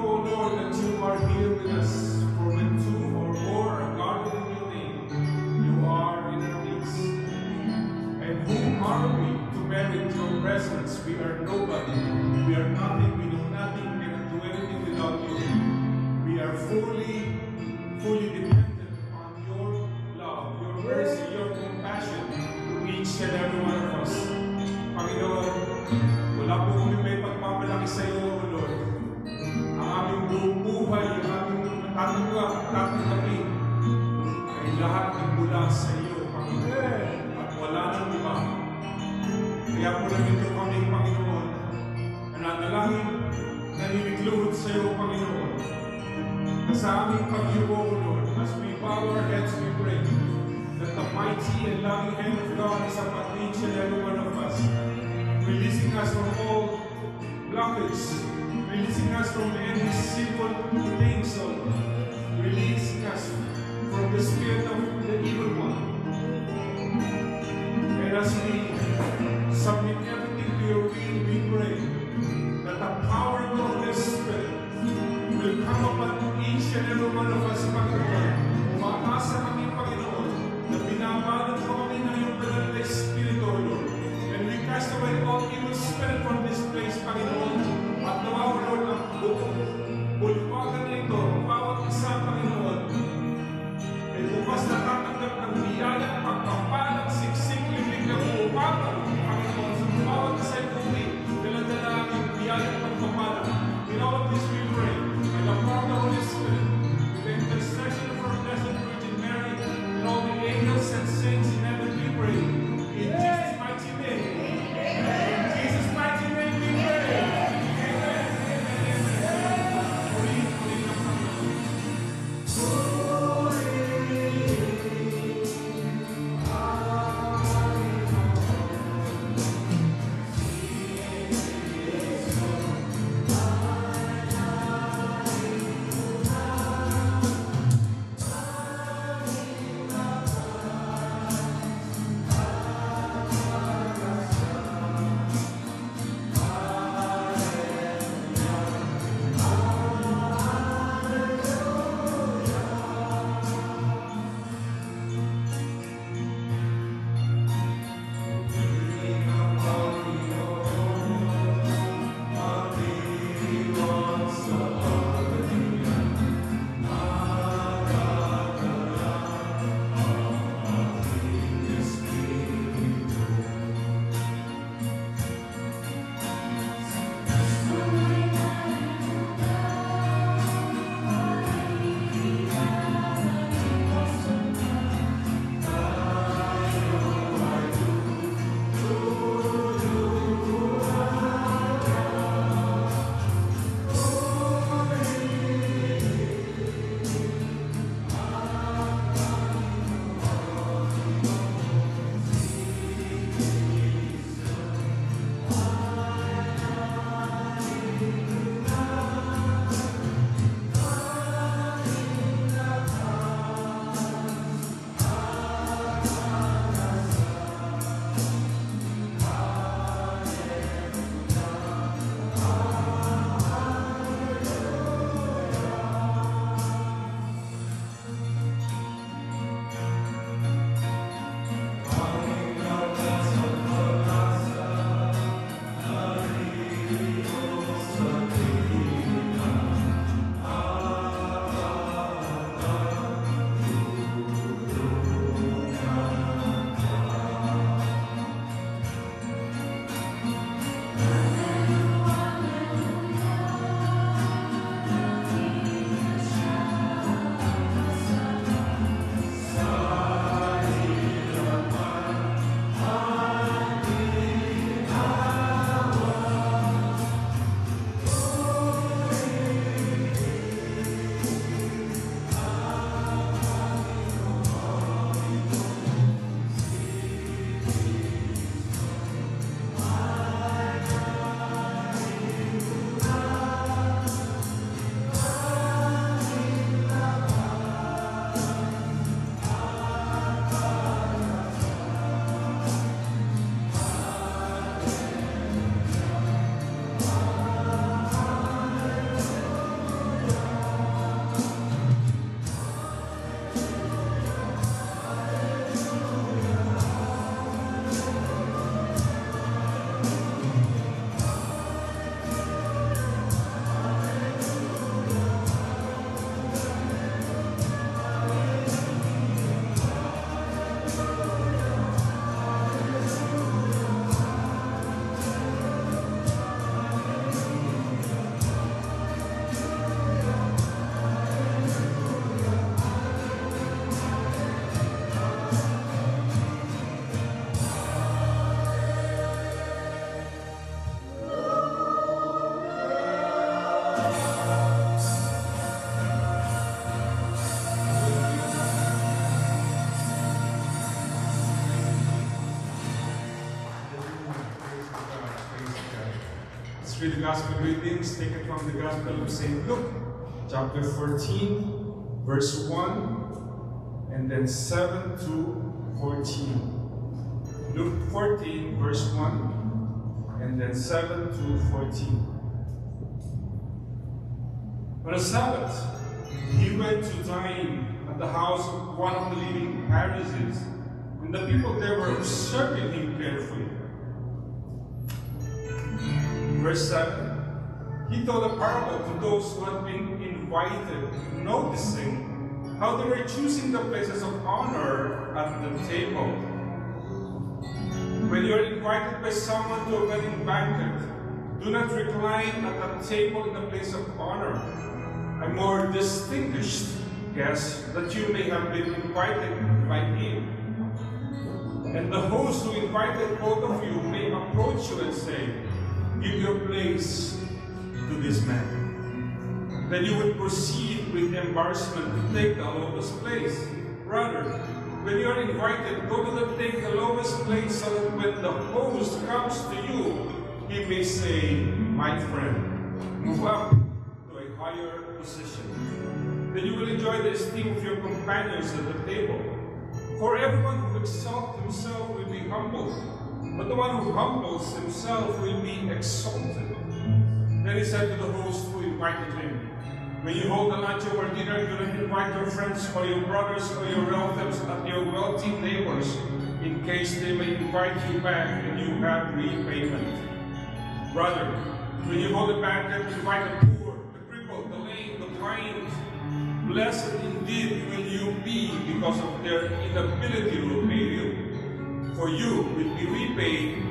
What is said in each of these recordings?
O Lord, that you are here with us. For when two or more are gathered in your name, you are in our midst. And who are we to merit your presence? We are nobody. We are nothing. We know nothing. We cannot do anything without you. We are fully dependent on your love, your mercy, your compassion to each and every one of us. Panginoon, wala po kami may pagpapalaki sa iyo, O Lord. Ang aming buong buhay, ang aming tatanggapin ay lahat ng mula sa iyo, Panginoon. At wala nang iba. Kaya po nandito kami, Panginoon, nananalangin, naninigluhod sa iyo, Panginoon. Na sa aming pagyuko, O Lord, as we bow our heads, we pray that the mighty and loving hand of God is upon each and every one of us, releasing us from all blockage, releasing us from any sinful things, O Lord, releasing us from the spirit of the evil one. And as we submit everything to your will, we pray that the power of the Holy Spirit will come upon each and every one of us, Panginoon. Umaasa kami, Panginoon, na binabalot mo kami ng iyong banal na Espiritu, O Lord. And we cast away all evil spirit from this place, Panginoon. At nawa, O Lord, ang buong bulwagan na ito, ang bawat isa, Panginoon, ay bukas natatanggap ng biyaya, pagpapalang, siksik, libig ng upapang, Panginoon, sa bawat isa ay buwi, daladala ang biyaya, pagpapalang. In all of this we pray, and the power of the Holy Spirit, we thank Let's read the Gospel readings taken from the Gospel of St. Luke, chapter 14, verse 1, and then 7 to 14. Luke 14, verse 1, and then 7 to 14. On a Sabbath, he went to dine at the house of one of the leading Pharisees, and the people there were observing him carefully. Verse 7, he told a parable to those who had been invited, noticing how they were choosing the places of honor at the table. When you are invited by someone to a wedding banquet, do not recline at the table in the place of honor, a more distinguished guest, that you may have been invited by him. And the host who invited both of you may approach you and say, give your place to this man. Then you would proceed with embarrassment to take the lowest place. Rather, when you are invited, go to the lowest place, so that when the host comes to you, he may say, my friend, move up to a higher position. Then you will enjoy the esteem of your companions at the table. For everyone who exalts himself will be humbled, but the one who humbles himself will be exalted. Then he said to the host who invited him, when you hold a lunch or dinner, do not invite your friends or your brothers or your relatives and your wealthy neighbors, in case they may invite you back and you have repayment. Rather, when you hold a banquet, invite the poor, the crippled, the lame, the blind. Blessed indeed will you be because of their inability to repay you, for you will be repaid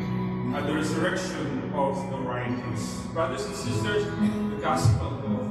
at the resurrection of the righteous. Brothers and sisters, the Gospel of the Lord.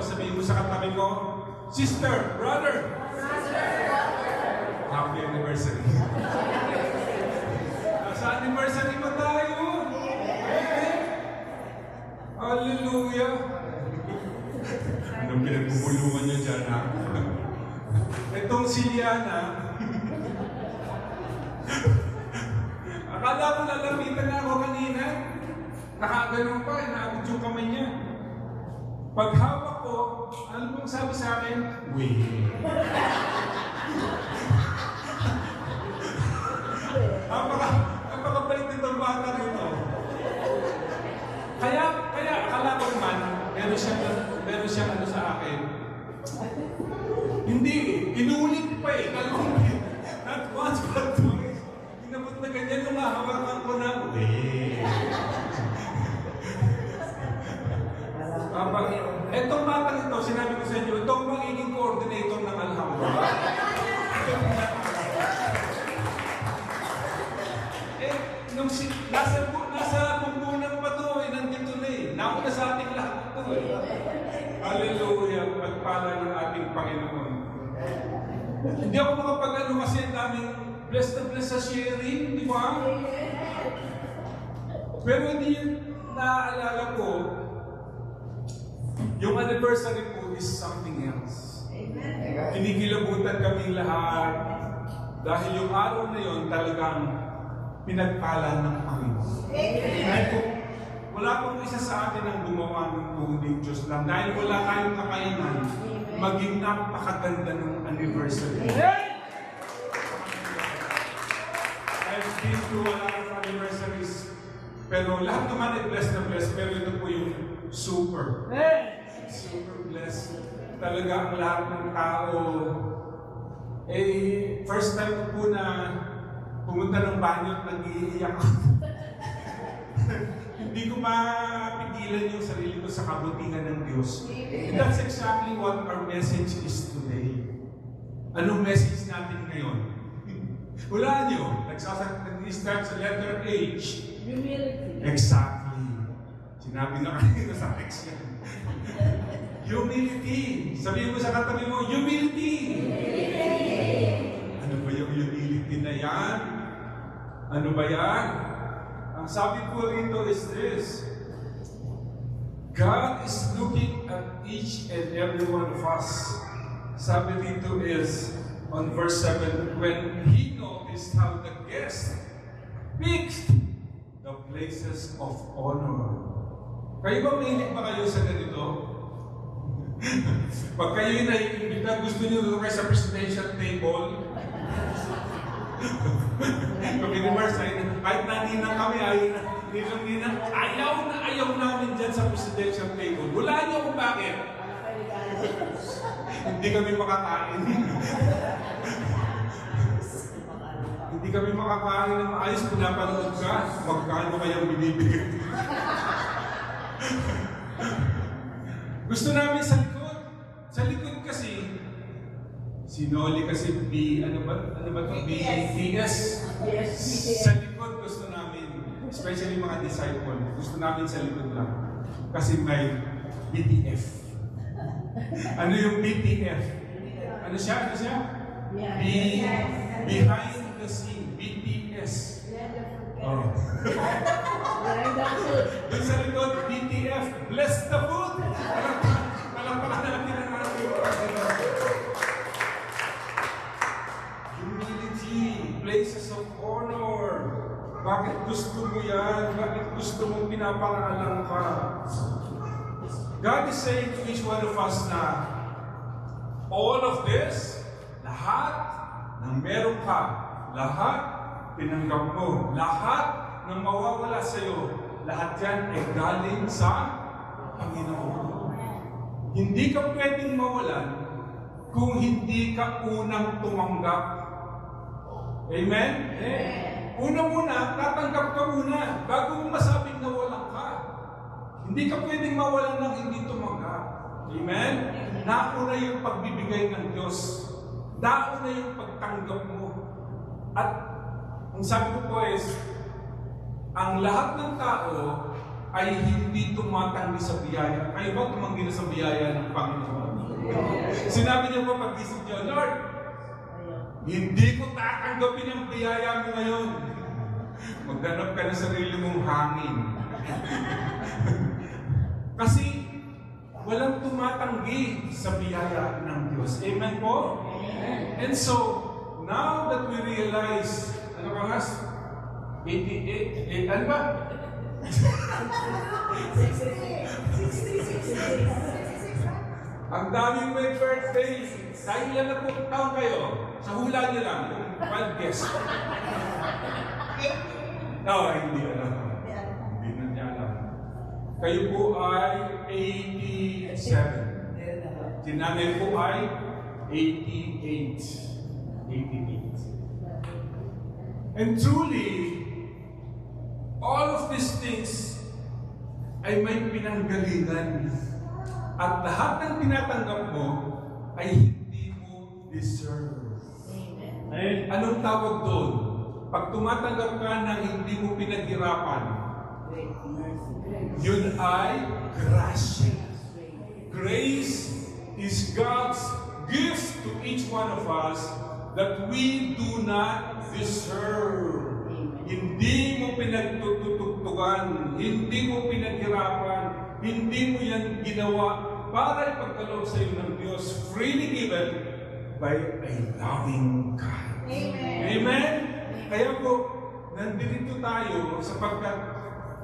Sabihin mo sa katabi ko, sister, brother, happy anniversary. Nasa anniversary pa tayo. Hallelujah. Anong pinagpupulungan niyo dyan, ha? Itong si Liana, akala ko nalamitan na ako kanina. Nakaganon pa, inaabot yung kamay niya. Paghawak ko, ano pong sabi sa akin? Wait. Napakabait nitong bata nito. Kaya akala ko naman, meron siyang ano sa akin. Hindi, inulit pa eh. Not once, but twice. Inabot na ganyan nung hahawakan ko na, wait. Etong batang ito, sinabi ko sa inyo, itong magiging coordinator ng Alhambra. Nung nasa pumbunan pa ito, nandito na eh. Nauna sa ating lahat ito eh. Hallelujah, pagpala ng ating Panginoon. Hindi ako makapag-ano kasi ang daming blessed na blessed sa sharing, di ba? Pero hindi naaalala ko, yung anniversary po is something else. Kinikilabutan kaming lahat dahil yung araw na yon talagang pinagpala ng Panginoon. Dahil po, wala pong isa sa atin ang gumawa ng kundi Diyos lang. Dahil wala tayong kakayanan, maging napakaganda ng anniversary. I've been through a lot of anniversaries, pero lahat naman ay blessed na blessed, pero ito po yung super blessed. Talaga ang lahat ng tao, first time ko po na pumunta ng banyo at nag-iiyak ako. Hindi ko mapigilan yung sarili ko sa kabutihan ng Diyos. And that's exactly what our message is today. Anong message natin ngayon? Wala nyo. Nag-start sa letter H. Humility. Exactly. Sinabi na kanina sa text yan. Humility. Sabihin mo sa katabi mo, humility. Ano ba yung humility na yan? Ano ba yan? Ang sabi po rito is this: God is looking at each and every one of us. Sabi dito is, on verse 7, when He noticed how the guests picked the places of honor. Kayo ba mahilig ba kayo sa ganito? Pag kayo naiimbita, gusto nyo doon kayo sa presidential table. Pag in-reverse, kahit naninang kami, ayaw namin dyan sa presidential table. Wala niyo kung bakit. Hindi kami makakain. Hindi kami makakain ng maayos, pinapanood ka, magkano kayang binibigay. Gusto namin sa likod. Sa likod kasi, sinoli kasi ano ba ito? BTS. Sa likod gusto namin, especially mga disciple, gusto namin sa likod lang. Kasi may BTF. Ano yung BTF? Ano siya? Behind the scene. BTS. Oh. Doon sa likod, BTF. Bless the food. Palakpakan natin ang ating humility, places of honor. Bakit gusto mo yan? Bakit gusto mong pinapangalan ka? God is saying to each one of us na all of this, lahat ng meron ka, lahat tinanggap mo, lahat ng mawawala sa iyo, lahat yan ay galing sa Panginoon. Hindi ka pwedeng mawalan kung hindi ka unang tumanggap. Amen? Una-muna, tatanggap ka muna bago mo masabing nawalan ka. Hindi ka pwedeng mawalan ng hindi tumanggap. Amen? Nauna yung pagbibigay ng Diyos. Nauna yung pagtanggap mo. At ang sabi ko po is, ang lahat ng tao ay hindi tumatanggi sa biyaya. Kayo ba tumanggi na sa biyaya ng Panginoon? Sinabi niyo po pag-isip niyo, Lord, hindi ko tatanggapin ang biyaya mo ngayon. Maghanap ka ng sarili mong hangin. Kasi walang tumatanggi sa biyaya ng Diyos. Amen po? And so, now that we realize, ano ba nga? 88, ano ba? 66. Ang daming may birthday. Dahil ilan na po taon kayo? Sa hula niyo lang, yung wild guess. No, hindi alam. Hindi na niya alam. Kayo po ay 87. Si nanay po ay 88. And truly, all of these things ay may pinanggalingan. At lahat ng tinatanggap mo ay hindi mo deserve. Amen. Anong tawag doon? Pag tumatanggap ka ng hindi mo pinaghirapan, yun ay grasya. Grace is God's gift to each one of us that we do not deserve. Hindi mo pinagtutugtugan, hindi mo pinaghirapan, hindi mo yan ginawa para ipagkaloob sa iyo ng Diyos, freely given by a loving God. Amen. Amen? Kaya po, nandito tayo sapagkat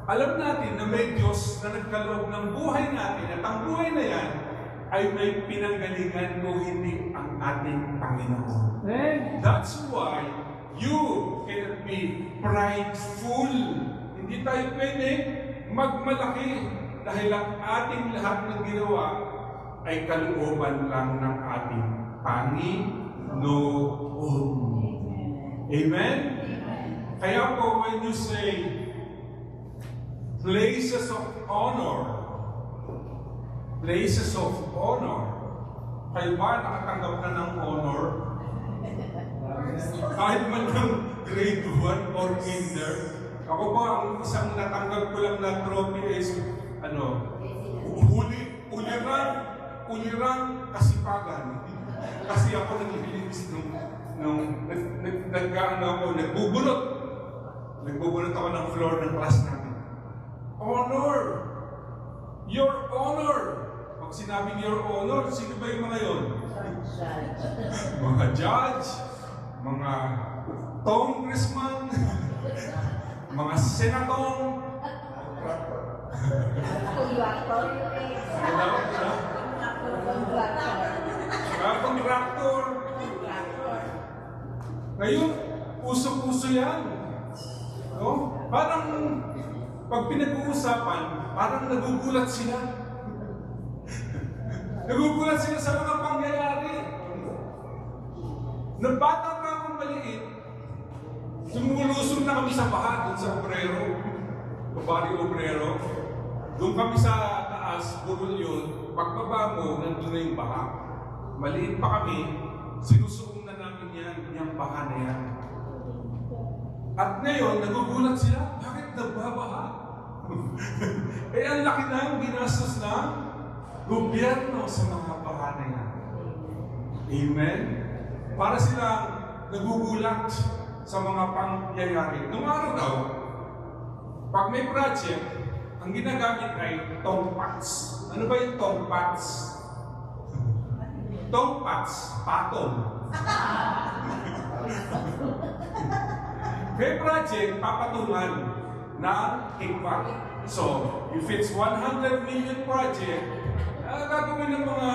alam natin na may Diyos na nagkaloob ng buhay natin at ang buhay na yan ay may pinanggalingan o hindi ang ating Panginoon. That's why you cannot be prideful. Hindi tayo pwede magmalaki dahil ang ating lahat ng ginawa ay kalooban lang ng ating Panginoon. Amen? Kaya po when you say places of honor, kayo ba nakatanggap na ng honor? Kahit man lang grade 1 or kinder. Ako po, ang isang natanggap ko lang na trophy is, ulirang kasipagan. Kasi ako naglilinis nagbubunot. Nagbubunot ako ng floor ng class namin. Honor! Your honor! Pag sinabing your honor, sino ba yung mga yun? Mga judge, mga congressman, mga senator, contractor. Ngayon, uso-uso yan. No? Parang, pag pinag-uusapan, parang nagugulat sila. Nagugulat sila sa mga pangyayari. Nung bata pa akong maliit, sumulusong na kami sa baha doon sa obrero. Babari obrero. Doon kami sa taas, burol yun. Pagbaba mo, nandun na yung baha. Maliit pa kami, sinusuong na namin yung baha na yan. At ngayon, nagugulat sila, bakit nagbabaha? Eh, ang laki na ang ginastos ng gobyerno sa mga baha na yan. Amen? Para silang nagugulat sa mga pangyayari. Noong araw daw, pag may project, ang ginagamit ay tongpats. Ano ba yung tongpats? Tongpats, patong. May project, papatungan ng kickback. So, if it's 100 million project, gagawin ng mga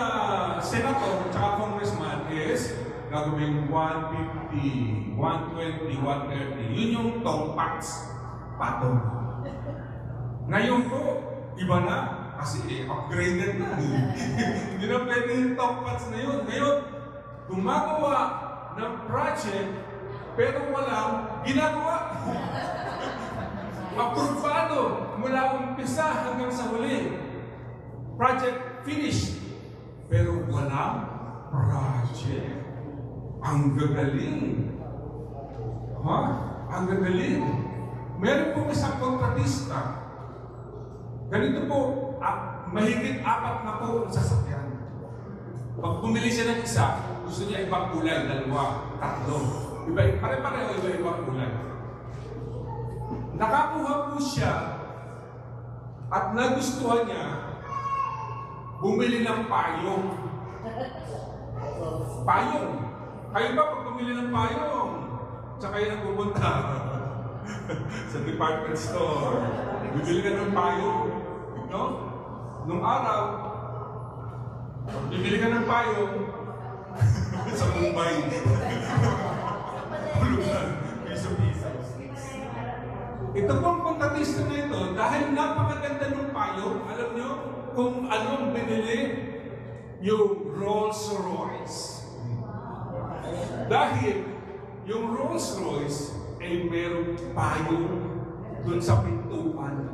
senator at congressman is gagawin 150, 120, 130. Yun yung tongpats, patong. Ngayon po, iba na. Kasi upgraded na. Hindi na pwede yung tongpats na yun. Ngayon, gumagawa ng project pero walang ginagawa. Aprobado mula umpisa hanggang sa huli. Project finished. Pero walang project. Ang gagaling. Ha? Ang gagaling. Meron po isang kontratista. Ganito po, mahigit 4 na po ang sasakyan. Pag bumili siya ng isa, gusto niya ibang kulay, 2, 3. Pare-pareho iba-ibang kulay. Nakakuha po siya at nagustuhan niya bumili ng payong. Payong. Kayo ba pag bumili ng payong? Tsaka kayo nagpupunta sa department store. Bibili ka ng payong. No? Nung araw, bibili ka ng payong sa Mumbai. Pulutan, piso-piso. Ito pong kontratista na ito, dahil napakaganda ng payong, alam nyo kung anong binili? Yung Rolls Royce. Dahil yung Rolls Royce ay merong payong dun sa pintuan.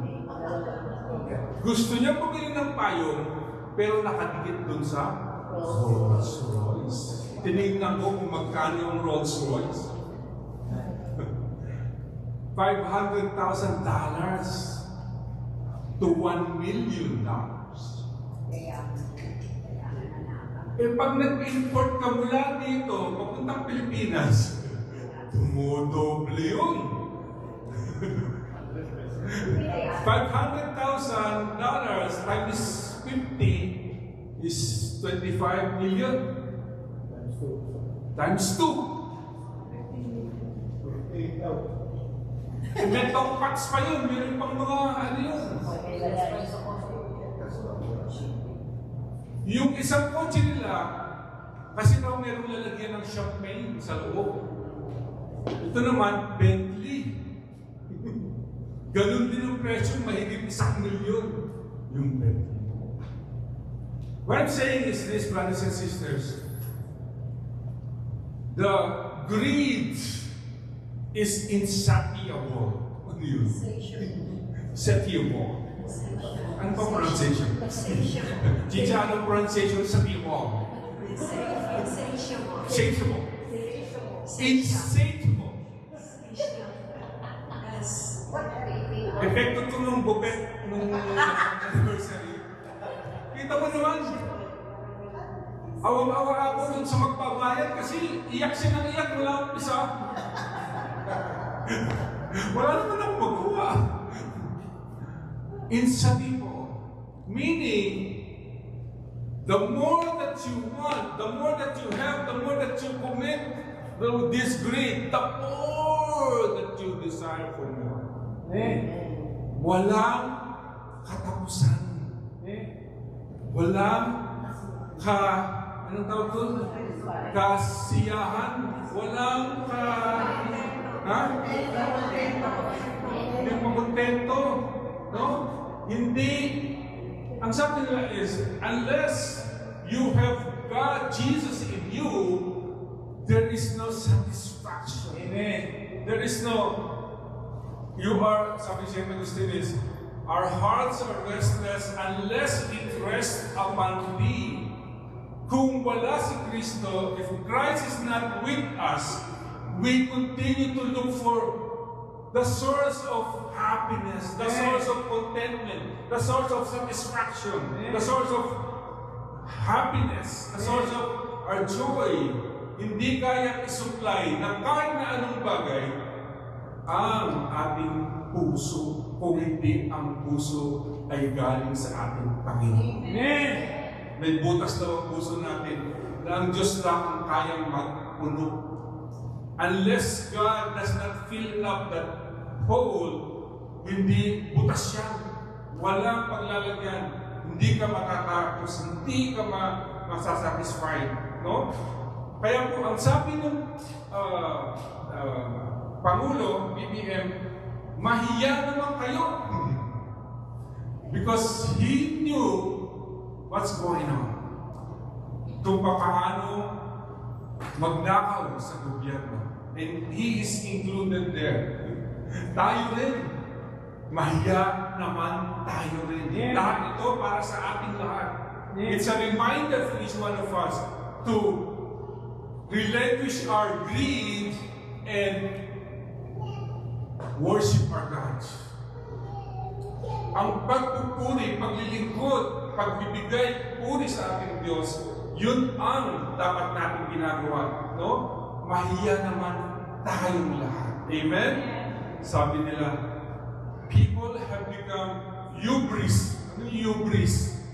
Gusto niya bumili ng payong, pero nakadikit dun sa Rolls Royce. Tinignan ko kung magkano yung Rolls Royce. $500,000 to $1 million. Eh pag nag-import ka mula dito, papuntang Pilipinas, tumudoble yun. $500,000 times 50 is 25 million. Times 2. Inventong pots pa yun, meron pang mga ano yun. Yung isang kotse nila, kasi daw merong lalagyan ng champagne sa loob. Ito naman, Bentley. Ganun din ang presyo, mahigit 1,000,000 yung Bentley. What I'm saying is this, brothers and sisters. The greed is insatiable. Ano yun? Satiable. Ano pa pronunciation? Chicha, ano pronunciation? Satiable. Insatiable. Insatiable. Epekto ito nung bupet nung anniversary. Kita mo naman. Awang-awa ako dun sa magpabayad kasi iyak siya ng iyak mula umpisa. Wala naman akong magawa. Insatiable. Meaning, the more that you want, the more that you have, the more that you commit to this greed, the more that you desire for more. Walang katapusan. Walang anong tawag doon? Kasiyahan. Walang hindi makontento. No? Hindi. Ang sabi nila is, unless you have God, Jesus in you, there is no satisfaction. Amen. There is no, sabi siya Agustin is, our hearts are restless unless it rests upon Thee. Kung wala si Kristo, if Christ is not with us, we continue to look for the source of happiness, the source of contentment, the source of satisfaction, the source of happiness, the source of our joy. Hindi kaya isupply ng kahit na anong bagay ang ating puso kung hindi ang puso ay galing sa ating Panginoon. Amen! May butas daw ang puso natin na ang Diyos lang ang kayang magpuno. Unless God does not fill up that hole, hindi butas yan. Walang paglalagyan. Hindi ka makatapos, hindi ka masasatisfied. No? Kaya po, ang sabi ng Pangulo, BBM, mahiya naman kayo. Because he knew what's going on. Kung paano magnakaw sa gobyerno. And he is included there. Tayo rin. Mahiya naman tayo rin. Yeah. Lahat ito para sa ating lahat. Yeah. It's a reminder for each one of us to relinquish our greed and worship our God. Ang pagpupuri, paglilingkod, pagbibigay, puri sa ating Diyos, yun ang dapat natin ginagawa. No? Mahiya naman tayong lahat. Amen? Sabi nila, people have become hubris. Ano yung hubris?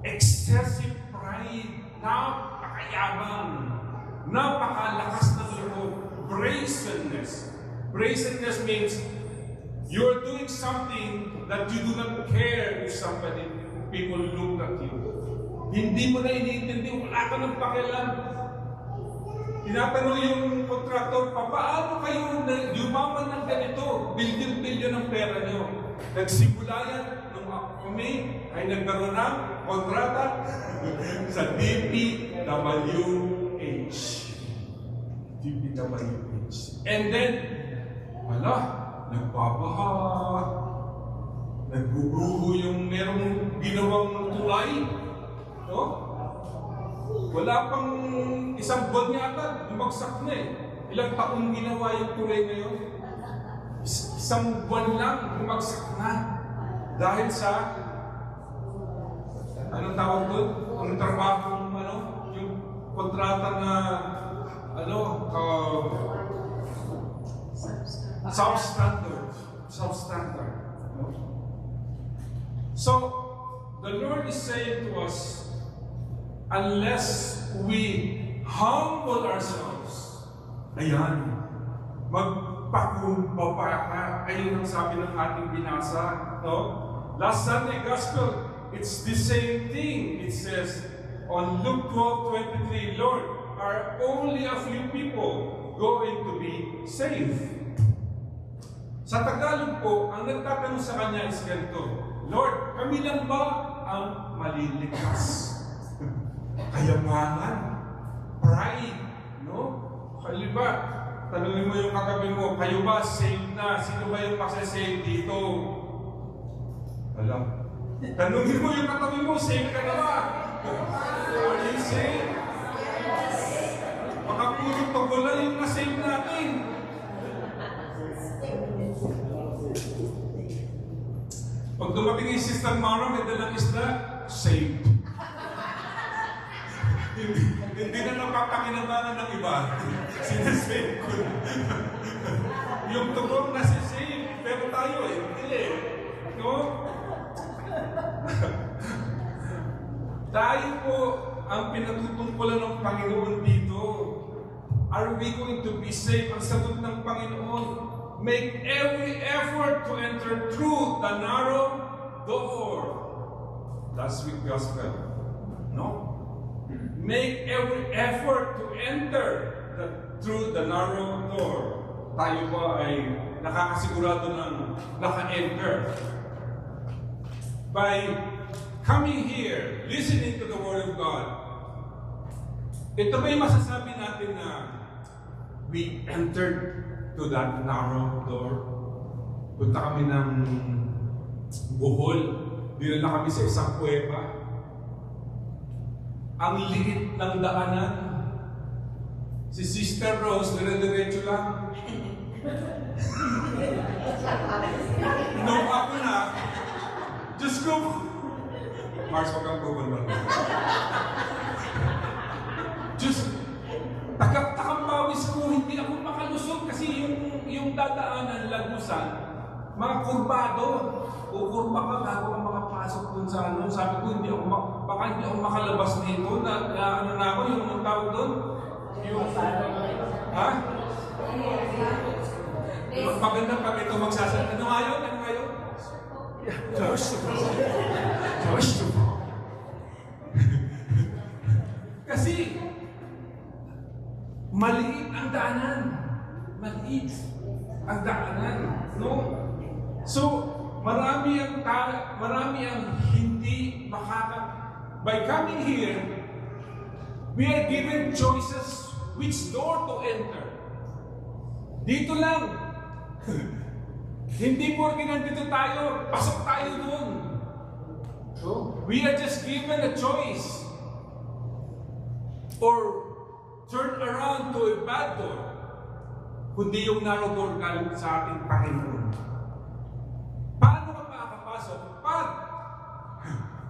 Excessive pride. Napakayabang. Napakalakas ng loob. Brazenness. Brazenness means you're doing something that you do not care if people look at you. Hindi mo na iniintindi, wala ka ng pakialam. Tinatanong yung kontraktor, paano kayo yumaman ng ganito? Billion-billion ang pera nyo. Nagsimula yan nung kami ay nagkaroon ng kontrata sa DPWH. DPWH. And then, nagbabaha, nagbubuho yung merong ginawang tulay. No? Wala pang isang buwan yata, bumagsak na eh. Ilang taong ginawa yung tulay na yun? Isang buwan lang, bumagsak na. Dahil sa, anong tawag doon? Ang trabaho, yung kontrata na, substandard. So, the Lord is saying to us, unless we humble ourselves, magpakumbaba ka. Ayun ang sabi ng ating binasa. No? Last Sunday Gospel, it's the same thing. It says on Luke 12:23, Lord, are only a few people going to be saved? Sa Tagalog po, ang nagtatanong sa kanya is ganito, Lord, kami lang ba ang maliligtas? Kayamanan, pride, no? Halimbawa, tanungin mo yung katabi mo, kayo ba saved na? Sino ba yung masasave dito? Alam. Tanungin mo yung katabi mo, saved ka na ba? Are you saved? Baka puro pagola yung na-save natin. Pag dumating yung Sister Mara, may dalang isda, saved. Hindi na napapakinabangan ng iba. Sinasave ko na. Yung tugong nasi-save, pero tayo hindi. No? Tayo po ang pinatutungkulan ng Panginoon dito. Are we going to be saved? Ang sagot ng Panginoon, make every effort to enter through the narrow door. Last week gospel. No? Make every effort to enter through the narrow door. Tayo ba ay nakakasigurado ng naka-enter? By coming here, listening to the Word of God. Ito ba yung masasabi natin na we entered to that narrow door? Punta kami ng Bohol. Dinala kami sa isang kuweba. Ang liit ng daanan. Si Sister Rose, dire-diretso lang. Nung ako na, Diyos ko, Mars, wag kang pupunta. Diyos, takang pawis ko, hindi ako makalusot kasi yung dadaanan, lagusan, mga kurbado. Kukurba ka bago ka makapasok dun sa ano. Sabi ko, baka hindi ako makalabas dito. Ano na ako, yung tawag dun? Yung, ha? Maganda pag ito magsasalita. Ano nga yun? Ano nga yun? Josh. Kasi, maliit ang daanan. Maliit ang daanan. No? So, marami ang hindi by coming here, we are given choices which door to enter. Dito lang. Hindi porke nandito tayo, pasok tayo doon. So, we are just given a choice. Or turn around to a bad door. Kundi yung narrow door galing sa ating Panginoon. Paano ka makakapasok? Pag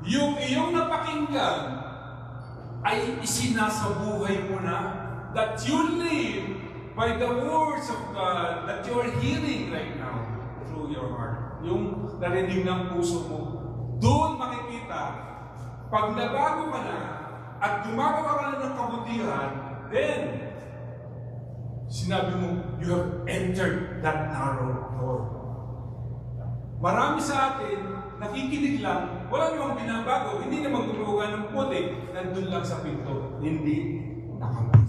yung iyong napakinggan ay isinasabuhay mo na, that you live by the words of God that you are hearing right now through your heart. Yung narinig ng puso mo, doon makikita, pag nabago ka na at gumagawa ka na ng kabutihan, then sinabi mo, you have entered that narrow door. Marami sa atin, nakikinig lang, wala namang binabago, hindi namang gumagawa ng putik, nandun lang sa pinto, hindi nakapasok.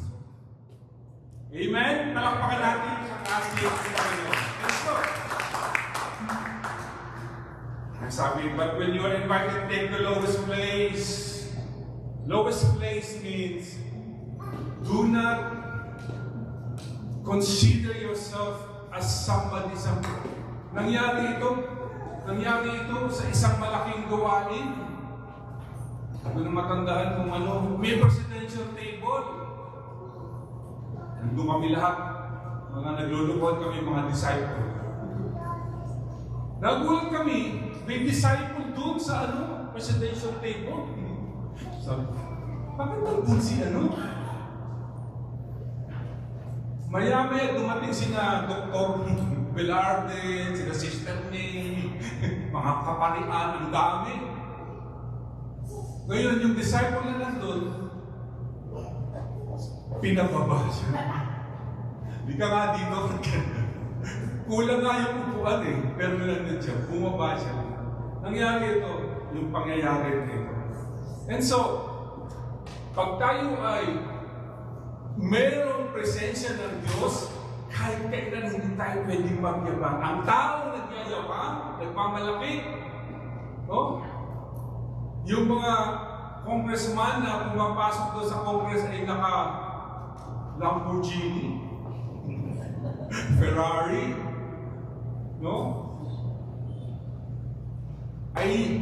Amen? Palakpakan natin ang asli ng Panginoon. Let's go. Sabi, but when you are invited, take the lowest place. Lowest place means, do not consider yourself as somebody. Nangyari ito sa isang malaking gawain. Hindi na matandaan kung ano, may presidential table. Nandun kami lahat, mga naglulukod kami, mga disciple. Nagulat kami, may disciple doon sa presidential table. Sabi, bakit nandun si Maya-maya dumating sina Dr. Velarde, sina Sister May, mga kaparian, ang dami. Ngayon, yung disciple na nandun, pinababa siya. Di ka nga dito, Kulang nga yung upuan eh, pero nandun siya, bumaba siya. Nangyari ito, yung pangyayari nito. And so, pag tayo ay mayroong presensya ng Diyos, kahit kailan hindi tayo pwedeng magyabang. Ang tao nagyayabang, nagmamalaki, no? Yung mga congressman na pumapasok doon sa Congress ay naka Lamborghini, Ferrari, no? Ay,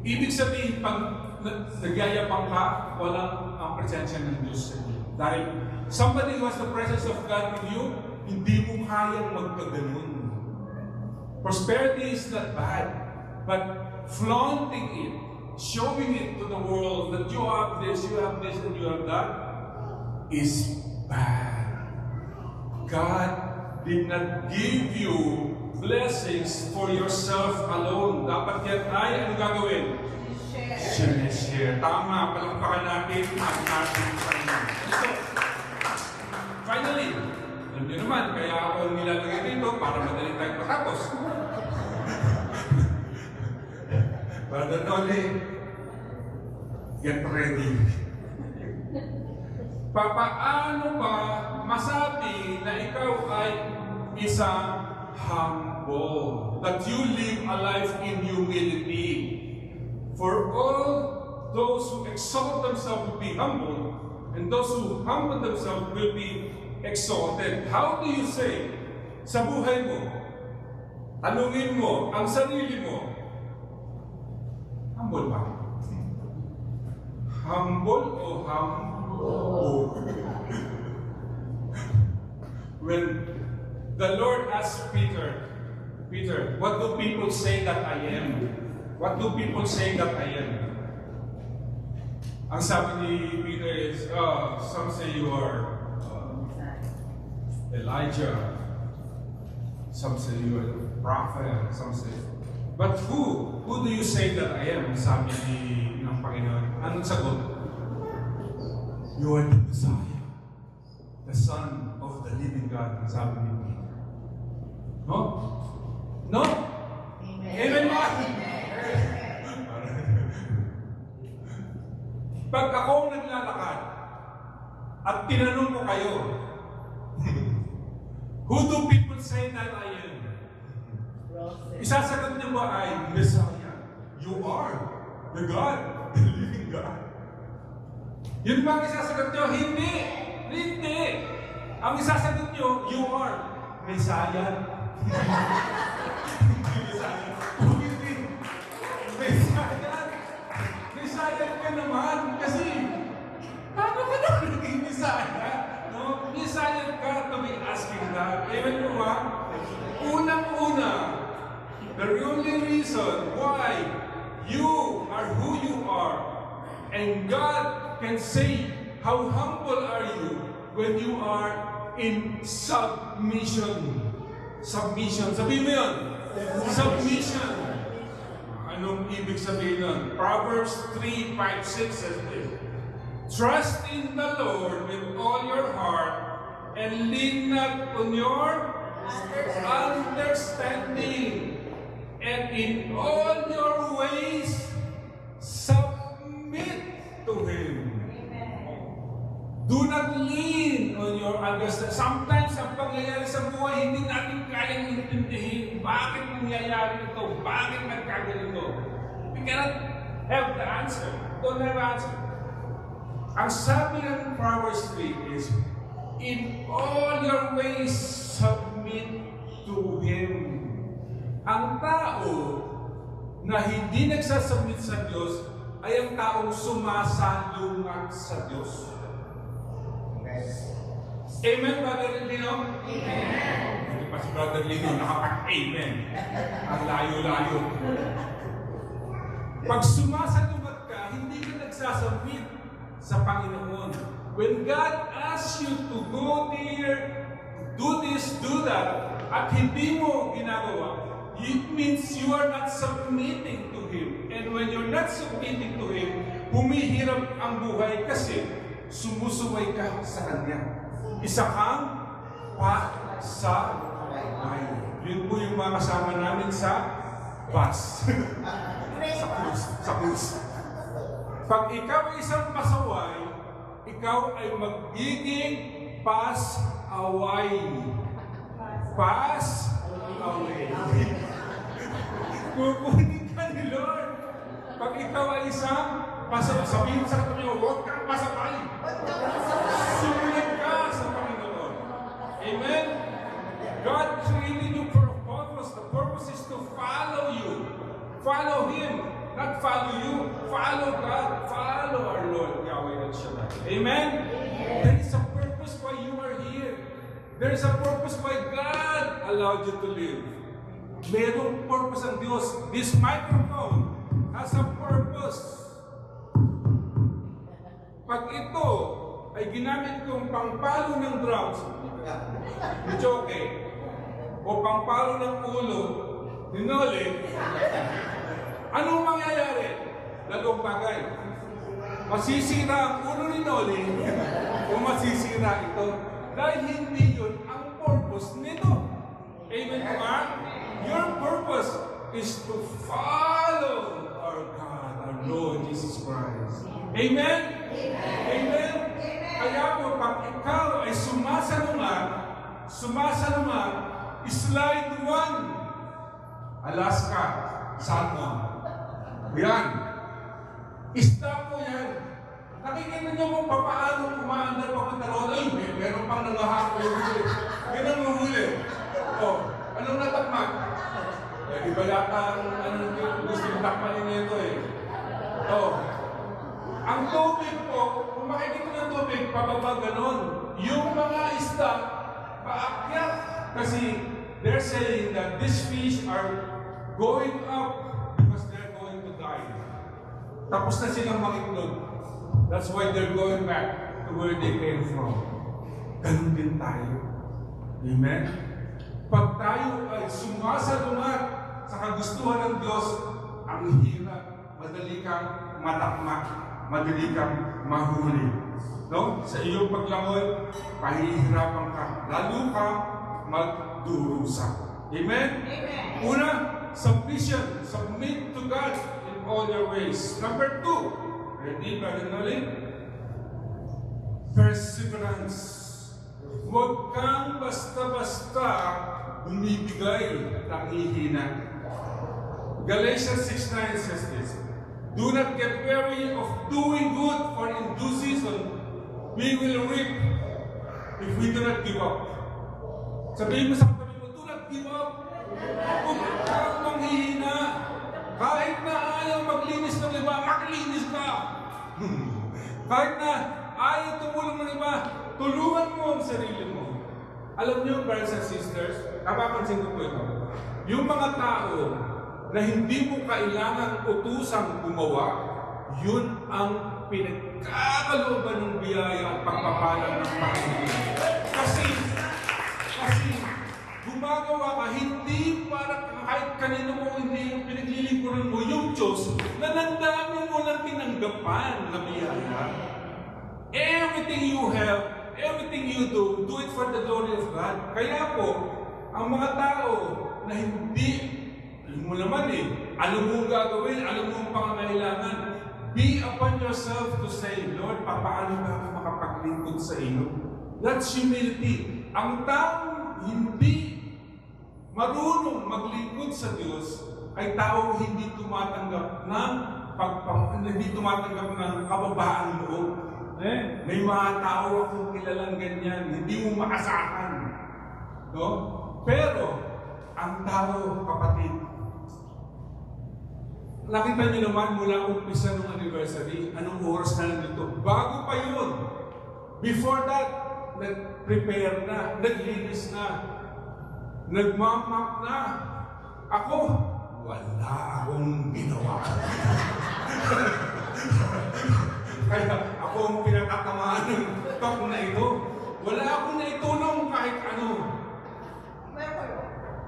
ibig sabihin, pag nagyayabang ka, walang ang presensya ng Diyos sa iyo. Dahil somebody who has the presence of God with you, hindi mo kayang magkaganon. Prosperity is not bad, but flaunting it, showing it to the world that you have this, and you have that, is bad. God did not give you blessings for yourself alone. Dapat yan ay, ano gagawin? Share. Tama, palakpakan natin at natin sa inyo. So, finally, alam niyo naman, kaya ako nilalagay dito para madali tayong matapos. Brother Noli, get ready. Papaano ba masabi na ikaw ay isang humble? That you live a life in humility. For all those who exalt themselves will be humbled, and those who humble themselves will be exalted. How do you say sa buhay mo, tanungin mo ang sarili mo, humble ba? Humble o humble? When the Lord asked Peter, what do people say that I am? What do people say that I am? Ang sabi ni Peter is, some say you are Elijah. Some say you are a prophet. Some say, but who do you say that I am? Sabi ng Panginoon. Anong sagot? You are the Messiah, the Son of the living God. Ang sabi ni Peter. No? No? Amen. Amen ba? Pag ako naglalakad at tinanong ko kayo, who do people say that I am? Isasagot niyo ba ay Messiah? You are the God, the living God. Yun ba ang isasagot niyo? Hindi! Hindi! Ang isasagot niyo, you are Messiah. Messiah. Hindi. Messiah. Messiah ka naman. Kasi, paano ka na naging Messiah? No? Messiah ka to be asking that. Amen mo ba? Unang-una, the only reason why you are who you are, and God can say, how humble are you when you are in submission. Submission. Sabihin mo yun. Submission. Anong ibig sabihin nun? Proverbs 3, 5, 6 says this. Trust in the Lord with all your heart and lean not on your understanding. And in all your ways, submit to Him. Do not lean on your understanding. Sometimes, ang pangyayari sa buhay, hindi natin kayang intindihin. Bakit nangyayari ito? Bakit nagkaganito? We cannot have the answer. Don't have answer. Ang sabi ng Proverbs 3 is, in all your ways, submit to Him. Ang tao na hindi nagsasubmit sa Diyos ay ang taong sumasalungat sa Diyos. Amen, Brother Lino? Amen. Hindi pa si Brother Lino nakapag-amen. Ang layo-layo. Pag sumasalungat ka, hindi ka nagsasubmit sa Panginoon. When God asks you to go there, do this, do that, at hindi mo ginagawa, it means you are not submitting to Him. And when you're not submitting to Him, humihirap ang buhay kasi sumusuway ka sa Kanya. Isa kang pasahero. Ay, yun po yung mga kasama namin sa bus. sa cruise. Pag ikaw ay isang pasaway, ikaw ay magiging pas-away. Pas-away. Kukunin ka ni Lord. Pag ikaw ay isang pasaway, sabihin sa kanya, huwag kang pasaway. Sumunod ka sa Panginoon. Amen? God created you for a purpose. The purpose is to follow you. Follow Him. Not follow you. Follow God. Follow our Lord, Yahweh El Shaddai. Amen? There is a purpose why you are here. There is a purpose why God allowed you to live. Mayroong purpose ang Diyos. This microphone has a purpose. Pag ito ay ginamit kong pangpalo ng drums, it's okay. O pangpalo ng ulo, ninoli, anong mangyayari? Lalong bagay. Masisira ang ulo ni Noli o masisira ito. Dahil hindi yun ang purpose nito. Amen po nga? Your purpose is to follow our God, our Lord Jesus Christ. Amen? Amen? Kaya po, pag ikaw ay sumasalungat, slide 1, Alaska, San Juan. Yan. Stop po yan. Nakikita niyo kung paano kumaandar papunta roon. Ay, meron pang nangahakot. Yan ang mahuli. O, anong natakmak? Iba yata ang gusto yung takmanin nito eh. O, ang tubig po, kung makikita ng tubig, pababa ganon. Yung mga isda, paakyat. Kasi they're saying that these fish are going up because they're going to die. Tapos na silang makitlog. That's why they're going back to where they came from. Ganun din tayo. Amen? Pag tayo ay sumasalungat sa kagustuhan ng Diyos, ang hirap, madali kang matakmak, madali kang mahuli. No? Sa iyong paglangoy, pahihirapan ka. Lalo ka magdurusa. Amen? Amen? Una, submission. Submit to God in all your ways. Number 2, ready, Brother Noli? Perseverance. Huwag kang basta-basta bumibigay at nanghihina. Galatians 6:9 says this, do not get weary of doing good, for in due season we will reap if we do not give up. Sabihin mo sa katabi mo, do not give up. Huwag kang manghihina. Kahit na ayaw maglinis ng iba, maglinis ka. Kahit na ayaw tumulong ng iba, tulungan mo ang sarili mo. Alam niyo, brothers and sisters, napapansin ko po ito. Yung mga tao na hindi mo kailangan utusang gumawa, yun ang pinagkakalooban ng biyaya at pagpapala ng Panginoon. Kasi gumagawa ka hindi para kahit kanino mo hindi yung pinaglilingkuran mo yung Diyos na nandami mo lang tinanggapan na biyaya. Everything you have, everything you do it for the glory of God. Kaya po, ang mga tao na hindi, alam mo naman alam mo gagawin, alam mo ang pangangailangan, be upon yourself to say, Lord, paano ba ako makapaglingkod sa iyo? That's humility. Ang taong hindi marunong maglingkod sa Diyos ay taong hindi tumatanggap ng kababaan loob. May mga tao akong kilalang ganyan, hindi mo maasahan. No? Pero, ang tao, kapatid, nakita niyo naman mula umpisa ng anniversary, anong oras na nandito? Bago pa yun. Before that, nag-prepare na, naglinis na, nagmamap na. Ako, wala akong ginawa. Kaya ako ang pinatatamaan ng talk na ito. Wala akong naitulong kahit ano.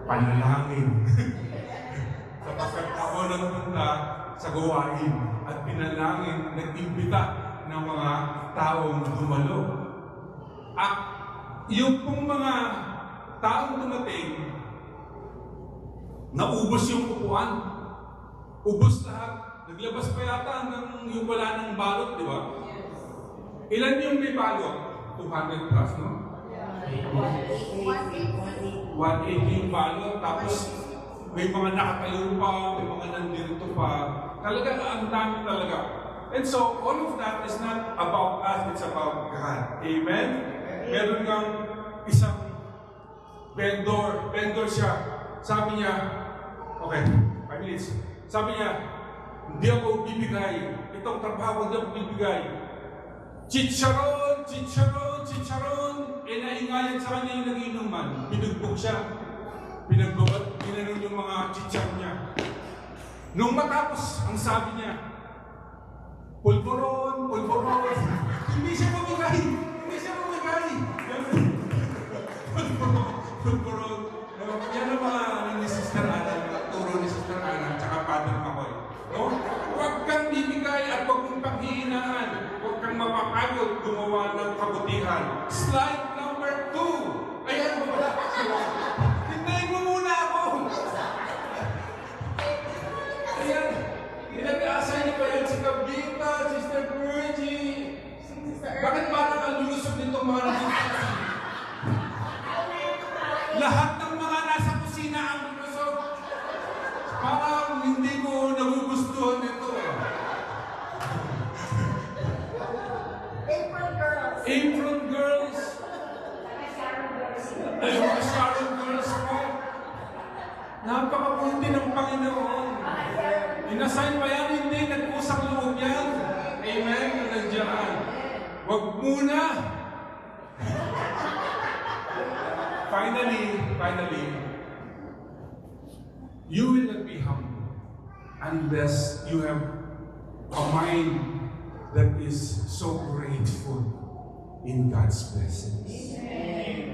Panalangin. Sapagkat ako nagpunta sa gawain at pinalangin, nag-imbita ng mga taong dumalo. At yung pong mga taong dumating, Naubos yung upuan. Ubos lahat. Naglabas pa yata hanggang yung wala ng balot, di ba? Ilan yung may balot? 200 plus, no? 180 yung balot. Tapos may mga nakatayo pa, may mga nandito pa. Talaga, ang dami talaga. And so, all of that is not about us, it's about God. Amen? Meron kang isang vendor siya. Sabi niya, okay, 5 minutes. Sabi niya, hindi ako bibigay. Itong trabaho hindi ako bibigay. Chicharon! Eh, naingayan sa kanya yung nag-inuman. Pinugbog siya. Pinagbabad, ginanon yung mga chichar niya. Nung matapos, ang sabi niya, pulburon. Hindi siya mamigay. Pulburon. Yan ang mga ni Sister Ana, turo ni Sister Ana, tsaka Father Makoy. No? Huwag kang bibigay at huwag mong panghihinaan. Huwag kang mapapagod gumawa ng kabutihan. Slide number 2. Ayan mo pala. Hintayin mo muna ako. Ayan. Pinag-aasay niyo pa yan si Kabita, Sister Virgie. Bakit parang ang lulusog nitong mga nandito? Lahat ng mga nasa kusina ang lulusog. Parang hindi ko nagugustuhan ito. Apron girls. Ay, mga Sharon girls ko. Napakabuti ng Panginoon. Inassign pa yan, hindi. Nag-usang loob yan. Amen. Nandiyan. Huwag muna. Finally, you will not be humble unless you have a mind that is so grateful in God's presence.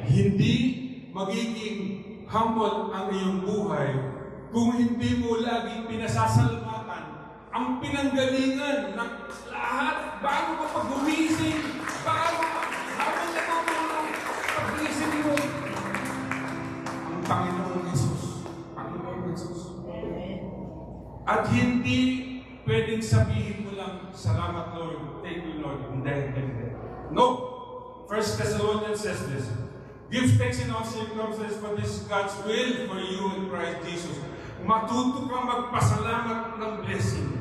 Hindi magiging humble ang iyong buhay kung hindi mo laging pinasasalamatan ang pinanggalingan ng lahat bago ka pag-gumising, bago habang natutulog, pag-gumising mo. Ang Panginoon Jesus. At hindi pwedeng sabihin mo lang, salamat Lord, thank you Lord, hindi. No! 1 Thessalonians says this, give thanks in all circumstances, for this is God's will for you in Christ Jesus. Matuto kang magpasalamat ng blessing.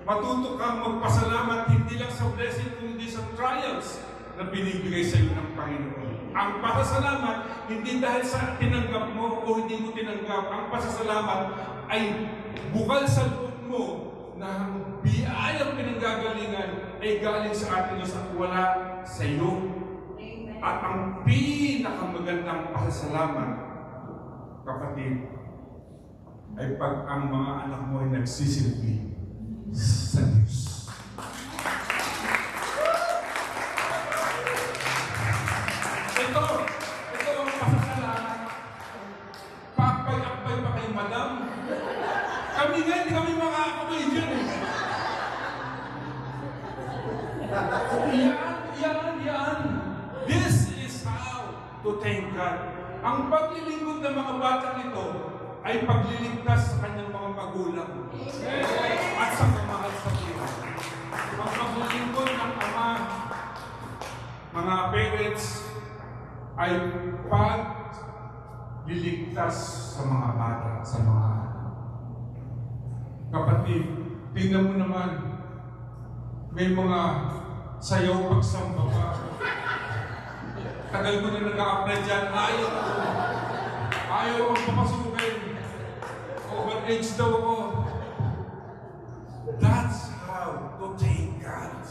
Matuto kang magpasalamat hindi lang sa blessing, kundi sa trials na binibigay sa iyo ng Panginoon. Ang pasasalamat, hindi dahil sa tinanggap mo o hindi mo tinanggap. Ang pasasalamat ay bukal sa loob mo na ang biyayang pinanggagalingan ay galing sa ating Diyos at wala sa iyo. At ang pinakamagandang pasasalamat, kapatid, ay pag ang mga anak mo ay nagsisilbi sa Diyos. Ito ang pasasalamat. Pakpay-akpay pa kay Madam. Kami nga, hindi kami makakabay dyan eh. Yan. This is how to thank God. Ang paglilingkod ng mga batang ito ay pagliligtas sa kanyang mga magulang at sa kamahal sa buhay. Ang paglilingkod ng ama, mga parents, ay pagliligtas sa mga bata, sa mga anak. Kapatid, tingnan mo naman, may mga sayaw pagsamba pa. Tagal ko na nag-a-apply dyan, ayaw akong papasukin. Overage daw ako. That's how to thank God.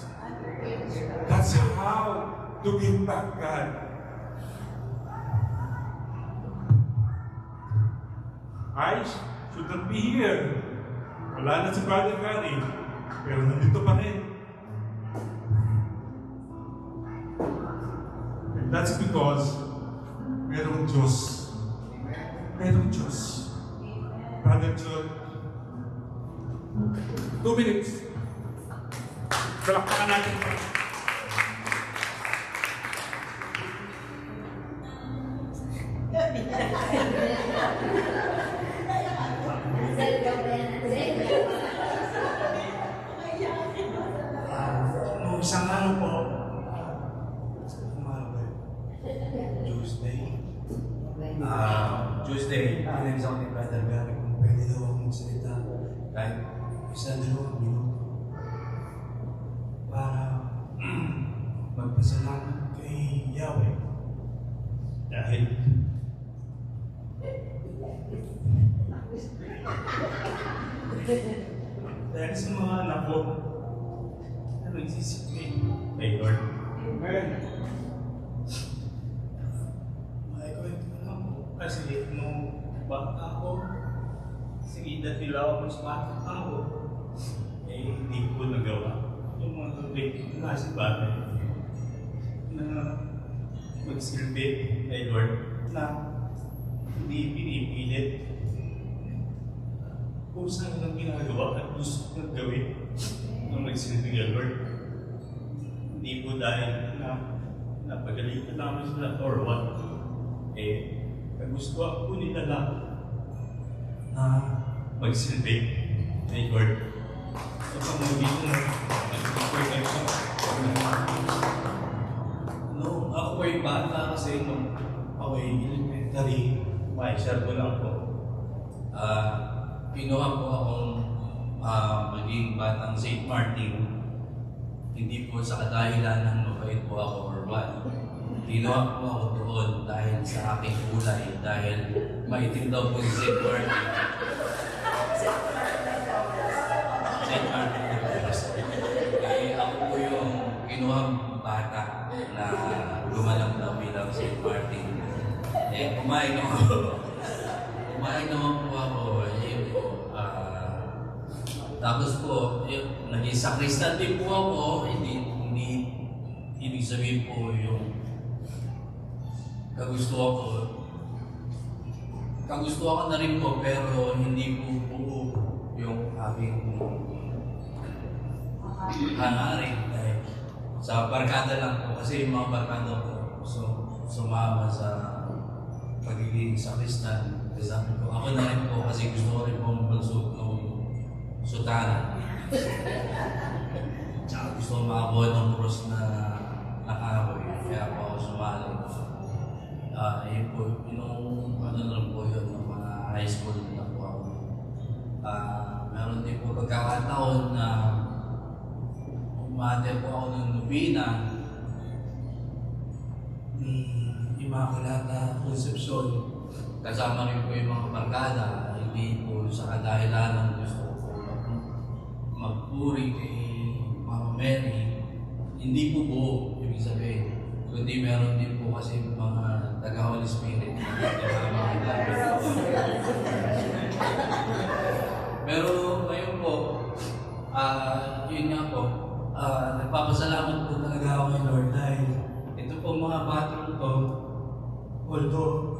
That's how to give back God. I should not be here. Wala na si Brother Gary, pero nandito pa rin. And that's because merong Diyos. Merong Diyos. Brother John, 2 minutes. Palakpakan natin. nais ako ni Brother Gary kung pwede daw akong magsalita kahit 1-2 minuto para magpasalamat kay Yahweh dahil sa mga anak ko na nagsisipin kay Lord. Amen. May kwento lang po kasi nung bata ako, sige dati lang ako mas bata ako, hindi ko nagawa yung mga kasi bagay na magsilbi kay Lord na hindi pinipilit kung saan ang ginagawa at gusto kong gawin ng magsilbi kay Lord. Hindi po dahil na napagalitan namin sila or what. Kagustuhan po nila lang na magsilbi kay Lord. Sa pamamagitan ng protection. Nung ako ay bata kasi nung ako ay elementary, may share ko lang po. Kinuha po akong maging batang St. Martin. Hindi po sa kadahilan ng mabait po ako or what. Kinuha po ako doon dahil sa aking kulay, dahil maitim daw po si St. Martin. St. Martin de Porres. Ako po yung kinuhang bata na gumalang daw bilang St. Martin. Kumain ako. Kumain naman po ako. Tapos po, naging sakristan din po ako. Hindi ibig sabihin po yung kagustuhan ko. Kagustuhan ko na rin po, pero hindi po yung aking hangarin. Sa barkada lang po, kasi yung mga barkada po sumama sa pagiging sakristan. Sabi ko, ako na rin po kasi gusto ko rin po magsuot ng sutana. Tsaka gusto ko makabuhat ng cross na nakahoy. Kaya po ako sumali. Yun po, yung ano lang po yun, ng mga high school na po ako. Meron din po pagkakataon na umate po ako ng Lubina. Immaculata Concepcion. Kasama rin po yung mga barkada. Hindi po sa kadahilan ng gusto ko magpuri kay Mama Mary. Hindi po buo, ibig sabihin. Kundi meron din po kasi mga taga-Holy Spirit. Pero ngayon po, yun nga po, nagpapasalamat po talaga ako kay Lord dahil ito po mga batang to, although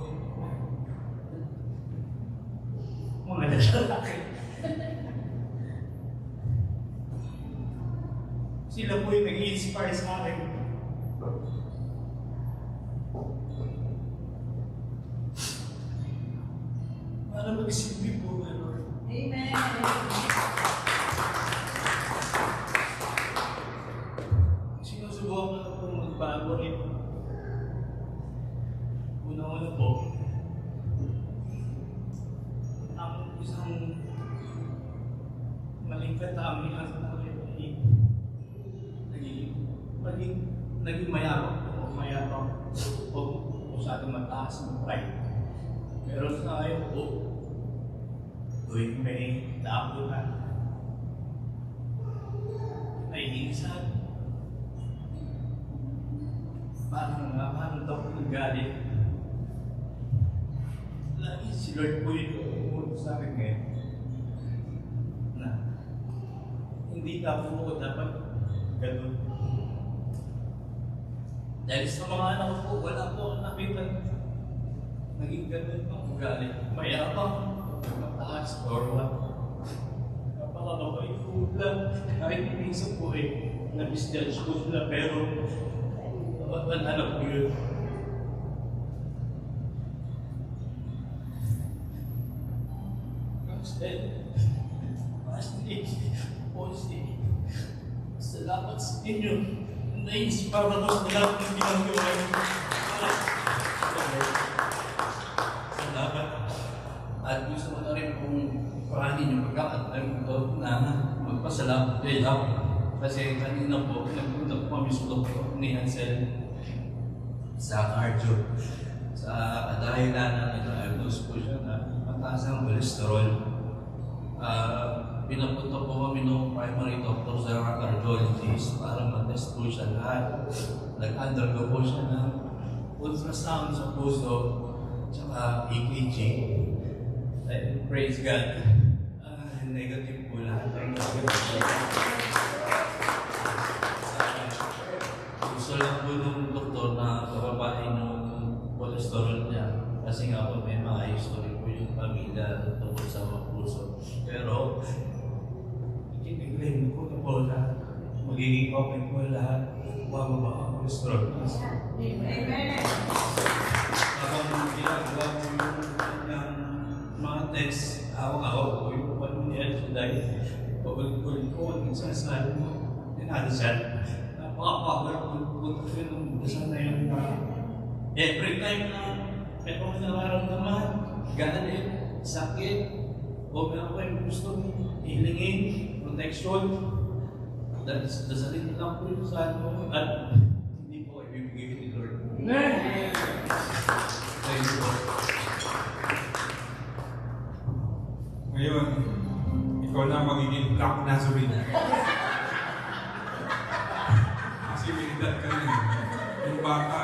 mga lalaki. Sila po yung nag-i-inspire sa akin. Para magsilbi po, Lord. Amen. Sinusubukan ko na po magbago rin. Una-una po, ang isang maling katamihan sa akin ay naging mayabang o masyadong mataas ng pride. Pero sa akin po, tuwing may naabutan, naiinsan, parang ako nagalit. Lagi si Lord po yung sa akin ngayon na hindi ka po dapat ganun. Dahil sa mga anak ko, wala po akong nakita naging ganun ang ugali. Mayabang, mataas, or what. Napakababay ko lang. Kahit minsan po na-misjudge ko sila, pero anak ko yun. Salamat sa inyo. Naisipan ako sa lahat ng ginagawa niyo. Salamat. paranin yung pagkakataon ko na magpasalamat kay Lord. Kasi kanina po, nagpunta po kami sa doktor ni Ansel sa cardio. Sa kadahilan na nag-diagnose po siya na mataas ang cholesterol. Pinapunta po kami ng primary doctor sa cardiologist para matest po siya lahat. Nag-undergo po siya ng ultrasound sa puso, tsaka EKG. Praise God. Negative po lahat. Gusto lang po ng doktor na pababain yung cholesterol niya. Kasi nga po may mga history po yung pamilya tungkol sa mga puso. Pero, i-claim ko na po lahat. Magiging okay po lahat. Bababa ang cholesterol. Amen. Habang ginagawa po yung mga text, awak-awak po yung paano niya sa diet. Pabalik-balik ko, ang sinasabi mo, dinadasal. Napaka-powerful po ito yung dasal na yun. Every time na may kong nararamdaman, galit, sakit, o may ako yung gusto hilingin, protection, dasalin lang po yung sa ano, at hindi po ibibigay ni Lord. Thank you. Ngayon, ikaw na magiging Black Nazarene. Kasi may edad ka rin. Yung bata.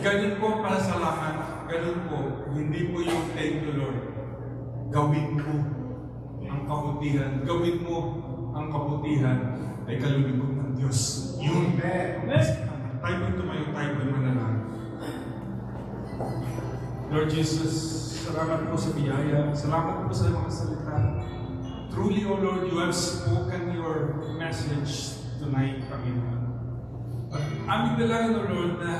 Ganun po para sa lahat. Ganun po. Hindi po yung thank you, Lord. Gawin mo ang kabutihan. Gawin mo ang kabutihan ay kalulugod ng Diyos. Yun. Tayo po tumayo, tayo po manalangin. Lord Jesus, salamat po sa biyaya. Salamat po sa mga salita. Truly, O Lord, you have spoken your message tonight, Panginoon. At aming dalangin, O Lord, na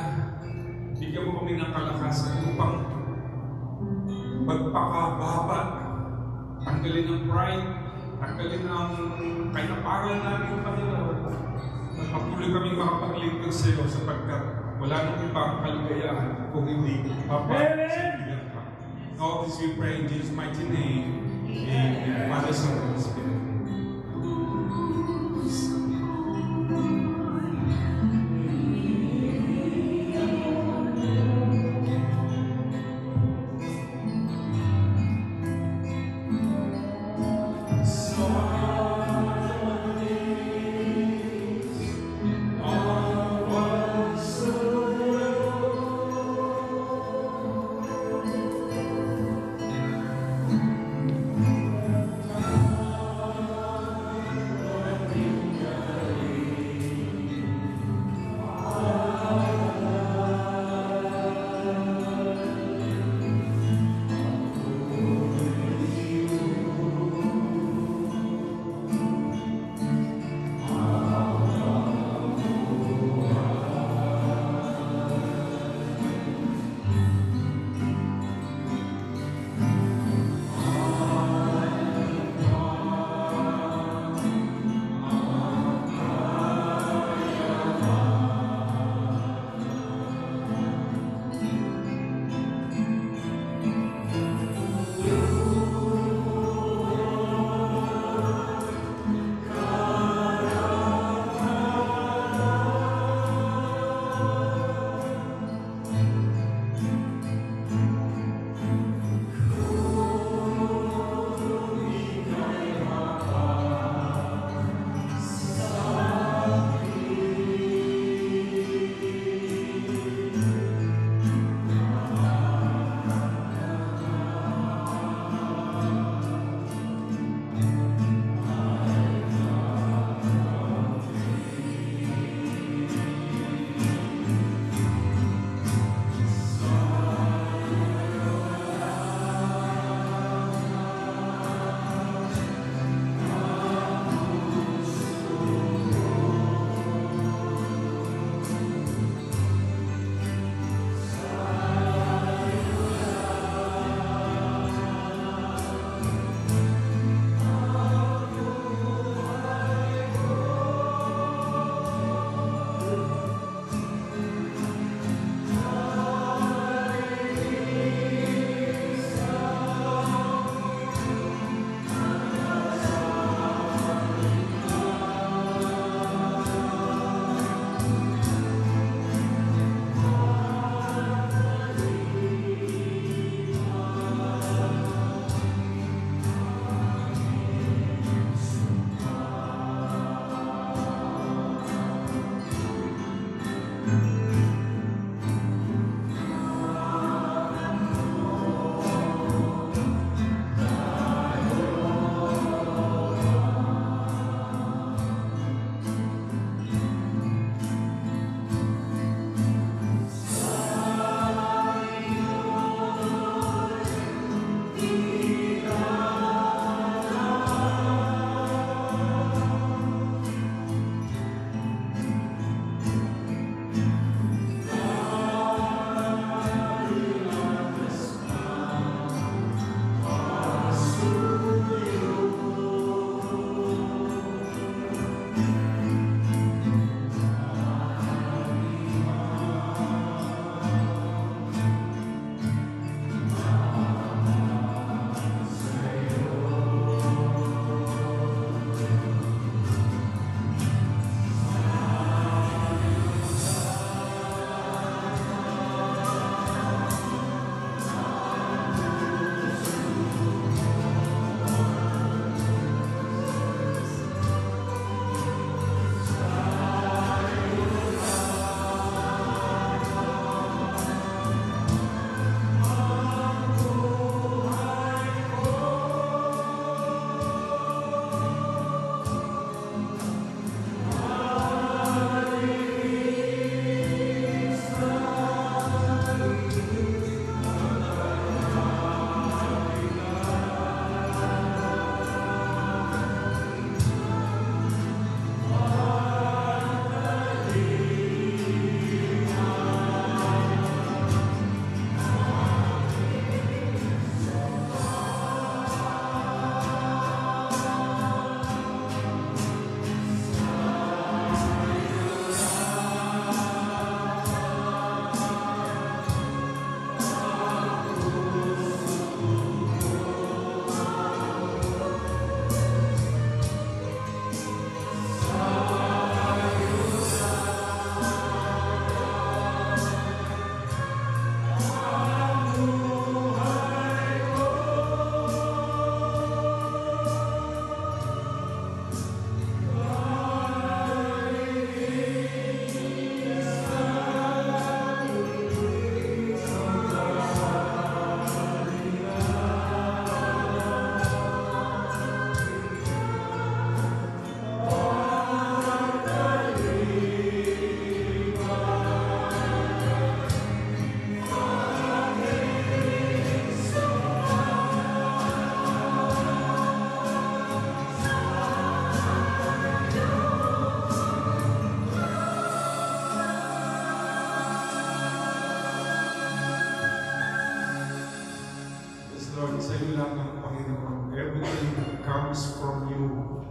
bigyan mo kami ng kalakasan upang magpakababa, tanggalin ang pride, tanggalin ang kainaparan namin, Panginoon. At patuloy kaming makapaglingkod sa iyo sapagkat wala nang ibang kaligayahan kung hindi Papa sa bilang ka. All this we pray in Jesus' mighty name. Amen. Father, Son, and Holy Spirit.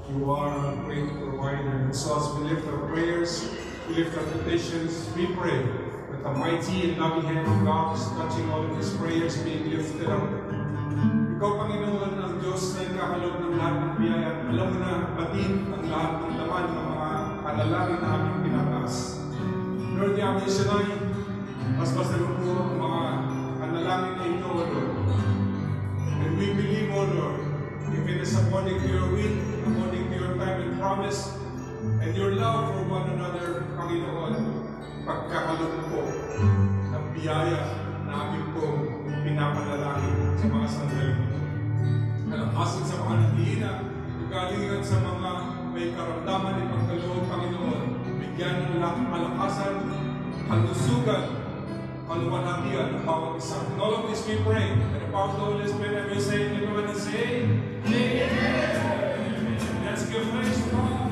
You are a great provider. And so as we lift our prayers, we lift our petitions, we pray that the mighty and loving hand of God is touching all of these prayers being lifted up. Ikaw, Panginoon, ang Diyos na nagkakaloob ng lahat ng biyaya at alam mo na batid ang lahat ng laman ng mga panalangin na aming pinataas. Lord, the Amen Sinai, mas naman po ang mga panalangin na ito, Lord. And we believe, O Lord, if it is according to your will, according to your time and promise, and your love for one another, Panginoon, pagkakaloob po ng biyaya na aming po pinapanalangin sa mga sandali. Kalakasan sa mga nagihina, kagalingan sa mga may karamdaman ng pagkaloob, Panginoon, bigyan ng kalakasan, kalusugan, kaluwalhatian ng bawat isa. In all of this we pray, and the power of the Holy Spirit, and we say, everyone say, Amen. Let's give thanks to God.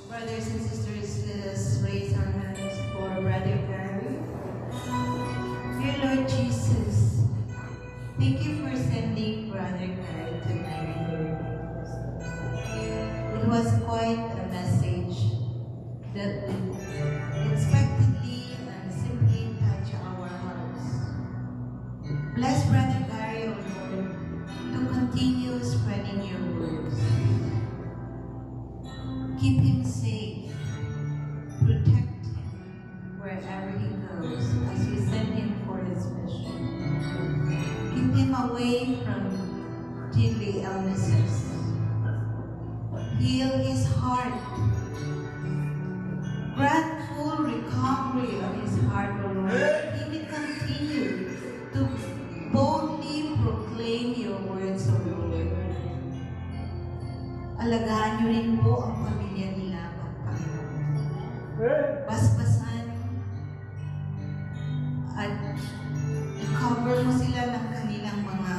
Brothers and sisters, let us raise our hands for Brother Gary. Dear Lord Jesus, thank you for sending Brother Gary to my neighborhood. It was quite a message that would unexpectedly and simply touch our hearts. Bless Brother Gary, O Lord, to continue spreading your words. Keep him safe. Protect him wherever he goes as we send him for his mission. Keep him away from deadly illnesses. Heal his heart. Grant full recovery of his heart, O Lord. He may continue to boldly proclaim your words, O Lord. Alagaan niyo rin po ang pamilya nila, Panginoon. Basbasan at i-cover mo sila ng kanilang mga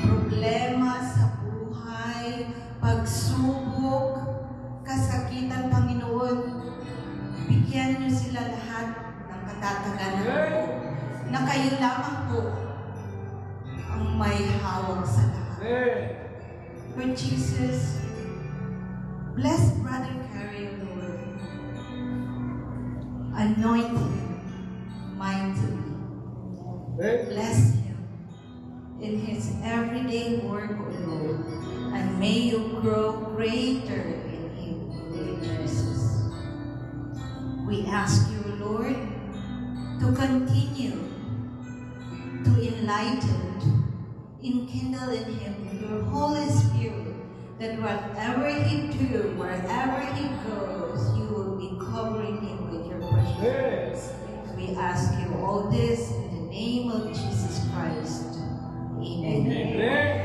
problema sa buhay, pagsubok, kasakitan, Panginoon. Bigyan niyo sila lahat ng katatagan po na kayo lamang po ang may hawak sa lahat. Lord Jesus, bless Brother Gary, O Lord. Anoint him mightily. Bless him. in his everyday work, O Lord, and may you grow greater in him, Lord Jesus. We ask you, Lord, to continue to enlighten, enkindle in him your Holy Spirit, that whatever he do, wherever he goes, you will be covering him with your precious Yes. We ask you all this in the name of Jesus Christ. Amen. Amen.